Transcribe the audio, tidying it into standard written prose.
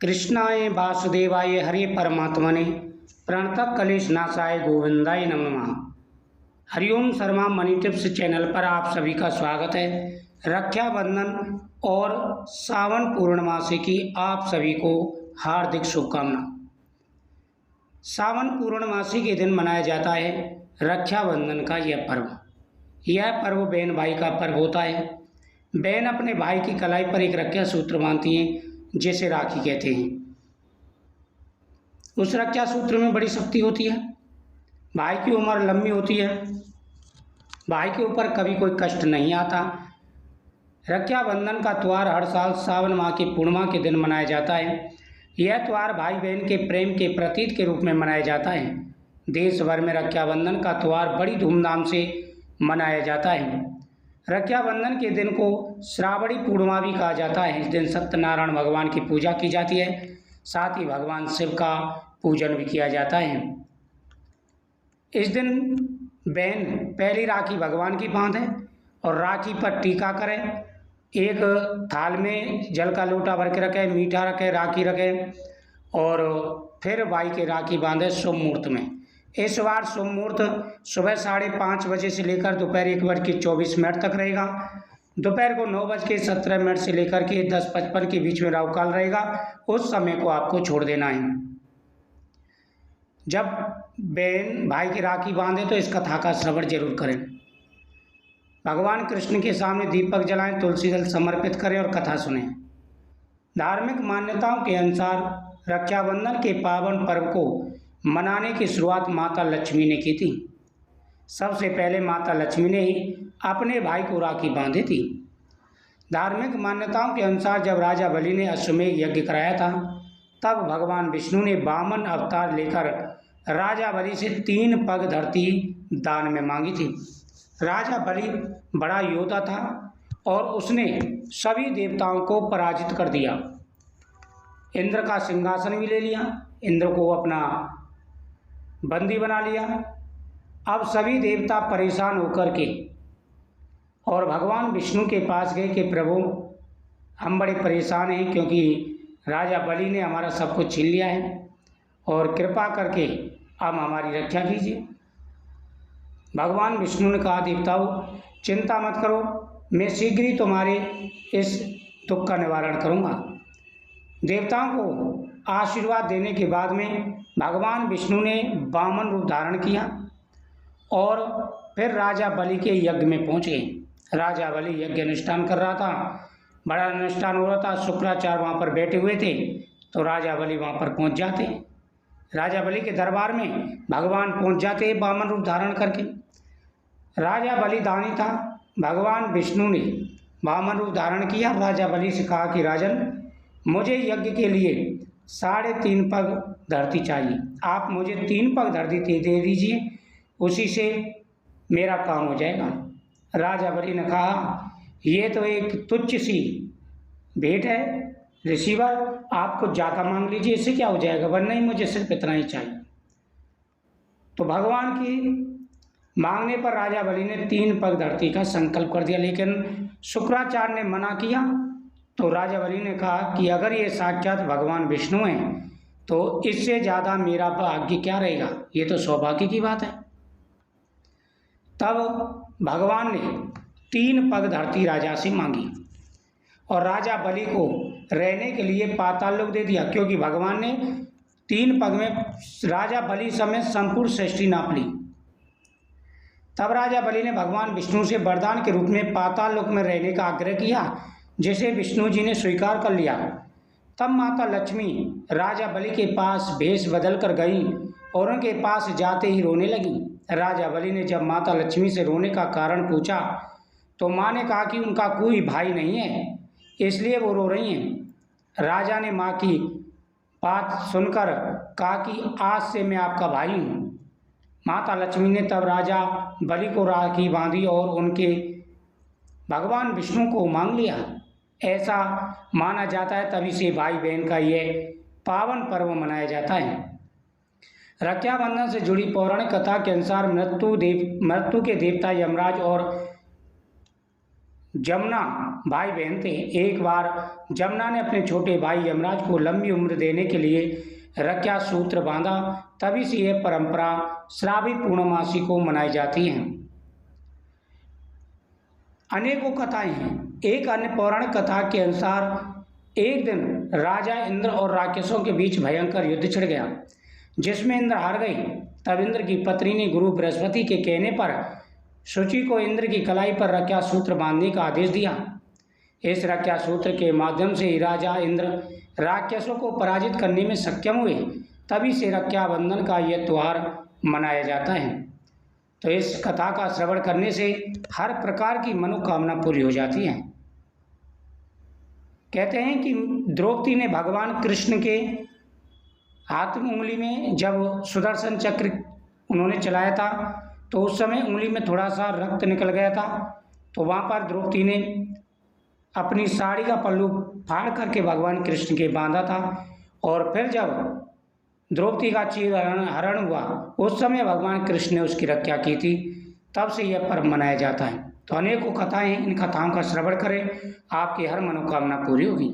कृष्णाय वासुदेवाय हरे परमात्मने प्रणतः कलेश नाशाय गोविंदाय नमः नमः। Hariom Sharma money tips channel पर आप सभी का स्वागत है। रक्षाबंधन और सावन पूर्णमासी की आप सभी को हार्दिक शुभकामना। सावन पूर्णमासी के दिन मनाया जाता है रक्षाबंधन का यह पर्व। यह पर्व बहन भाई का पर्व होता है। बहन अपने भाई की कलाई पर एक रक्षा सूत्र बांधती हैं जिसे राखी कहते हैं। उस रक्षा सूत्र में बड़ी शक्ति होती है। भाई की उम्र लंबी होती है। भाई के ऊपर कभी कोई कष्ट नहीं आता। रक्षाबंधन का त्यौहार हर साल सावन माह की पूर्णिमा के दिन मनाया जाता है। यह त्यौहार भाई बहन के प्रेम के प्रतीक के रूप में मनाया जाता है। देश भर में रक्षाबंधन का त्यौहार बड़ी धूमधाम से मनाया जाता है। रक्षाबंधन के दिन को श्रावणी पूर्णिमा भी कहा जाता है। इस दिन सत्यनारायण भगवान की पूजा की जाती है। साथ ही भगवान शिव का पूजन भी किया जाता है। इस दिन बहन पहली राखी भगवान की बांधे और राखी पर टीका करे। एक थाल में जल का लोटा भर के रखे, मीठा रखे, राखी रखे और फिर भाई के राखी बांधे शुभ मुहूर्त में। इस बार शुभ मुहूर्त सुबह 5:30 बजे से लेकर दोपहर 1:24 तक रहेगा। दोपहर को 9:17 से लेकर के 10:55 के बीच में राहु काल रहेगा। उस समय को आपको छोड़ देना है। जब बहन भाई की राखी बांधे तो इस कथा का श्रवण जरूर करें। भगवान कृष्ण के सामने दीपक जलाएं, तुलसी दल समर्पित करें और कथा सुनें। धार्मिक मान्यताओं के अनुसार रक्षाबंधन के पावन पर्व को मनाने की शुरुआत माता लक्ष्मी ने की थी। सबसे पहले माता लक्ष्मी ने ही अपने भाई को राखी बांधी थी। धार्मिक मान्यताओं के अनुसार जब राजा बलि ने अश्वमेध यज्ञ कराया था तब भगवान विष्णु ने वामन अवतार लेकर राजा बलि से 3 पग धरती दान में मांगी थी। राजा बलि बड़ा योद्धा था और उसने सभी देवताओं को पराजित कर दिया। इंद्र का सिंहासन भी ले लिया, इंद्र को अपना बंदी बना लिया। अब सभी देवता परेशान होकर के और भगवान विष्णु के पास गए कि प्रभु हम बड़े परेशान हैं क्योंकि राजा बलि ने हमारा सब कुछ छीन लिया है और कृपा करके अब हमारी रक्षा कीजिए। भगवान विष्णु ने कहा देवताओं चिंता मत करो, मैं शीघ्र ही तुम्हारे इस दुख का निवारण करूँगा। देवताओं को आशीर्वाद देने के बाद में भगवान विष्णु ने वामन रूप धारण किया और फिर राजा बलि के यज्ञ में पहुँच गए। राजा बलि यज्ञ अनुष्ठान कर रहा था, बड़ा अनुष्ठान हो रहा था। शुक्राचार्य वहाँ पर बैठे हुए थे तो राजा बलि वहाँ पर पहुँच जाते। राजा बलि के दरबार में भगवान पहुँच जाते वामन रूप धारण करके। राजा बलि दानी था। भगवान विष्णु ने वामन रूप धारण किया। राजा बलि से कहा कि राजन मुझे यज्ञ के लिए 3.5 पग धरती चाहिए। आप मुझे 3 पग धरती दे दीजिए, उसी से मेरा काम हो जाएगा। राजा बलि ने कहा ये तो एक तुच्छ सी भेंट है ऋषिवर, आप कुछ ज़्यादा मांग लीजिए, इससे क्या हो जाएगा, वरना ही मुझे सिर्फ इतना ही चाहिए। तो भगवान की मांगने पर राजा बलि ने 3 पग धरती का संकल्प कर दिया, लेकिन शुक्राचार्य ने मना किया। तो राजा बलि ने कहा कि अगर ये साक्षात भगवान विष्णु हैं तो इससे ज़्यादा मेरा भाग्य क्या रहेगा, ये तो सौभाग्य की बात है। तब भगवान ने 3 पग धरती राजा से मांगी और राजा बलि को रहने के लिए पाताल लोक दे दिया, क्योंकि भगवान ने 3 पग में राजा बलि समेत संपूर्ण सृष्टि नाप ली। तब राजा बलि ने भगवान विष्णु से वरदान के रूप में पाताल लोक में रहने का आग्रह किया, जिसे विष्णु जी ने स्वीकार कर लिया। तब माता लक्ष्मी राजा बलि के पास भेष बदल कर गई और उनके पास जाते ही रोने लगी। राजा बलि ने जब माता लक्ष्मी से रोने का कारण पूछा तो माँ ने कहा कि उनका कोई भाई नहीं है, इसलिए वो रो रही हैं। राजा ने माँ की बात सुनकर कहा कि आज से मैं आपका भाई हूँ। माता लक्ष्मी ने तब राजा बलि को राखी बांधी और उनके भगवान विष्णु को मांग लिया। ऐसा माना जाता है, तभी से भाई बहन का ये पावन पर्व मनाया जाता है। रक्षाबंधन से जुड़ी पौराणिक कथा के अनुसार मृत्यु के देवता यमराज और जमुना भाई बहन थे। एक बार जमुना ने अपने छोटे भाई यमराज को लंबी उम्र देने के लिए रक्षा सूत्र बांधा। तभी से यह परंपरा श्रावित पूर्णमासी को मनाई जाती है। अनेकों कथाएं हैं। एक अन्य पौराणिक कथा के अनुसार एक दिन राजा इंद्र और राक्षसों के बीच भयंकर युद्ध छिड़ गया, जिसमें इंद्र हार गए। तब इंद्र की पत्नी ने गुरु बृहस्पति के कहने पर शुचि को इंद्र की कलाई पर रक्षा सूत्र बांधने का आदेश दिया। इस रक्षा सूत्र के माध्यम से राजा इंद्र राक्षसों को पराजित करने में सक्षम हुए। तभी से रक्षाबंधन का यह त्यौहार मनाया जाता है। तो इस कथा का श्रवण करने से हर प्रकार की मनोकामना पूरी हो जाती है। कहते हैं कि द्रौपदी ने भगवान कृष्ण के हाथ में उंगली में जब सुदर्शन चक्र उन्होंने चलाया था तो उस समय उंगली में थोड़ा सा रक्त निकल गया था। तो वहाँ पर द्रौपदी ने अपनी साड़ी का पल्लू फाड़ करके भगवान कृष्ण के बांधा था। और फिर जब द्रौपदी का चीर हरण हुआ उस समय भगवान कृष्ण ने उसकी रक्षा की थी। तब से यह पर्व मनाया जाता है। तो अनेकों कथाएं हैं, इन कथाओं का श्रवण करें, आपकी हर मनोकामना पूरी होगी।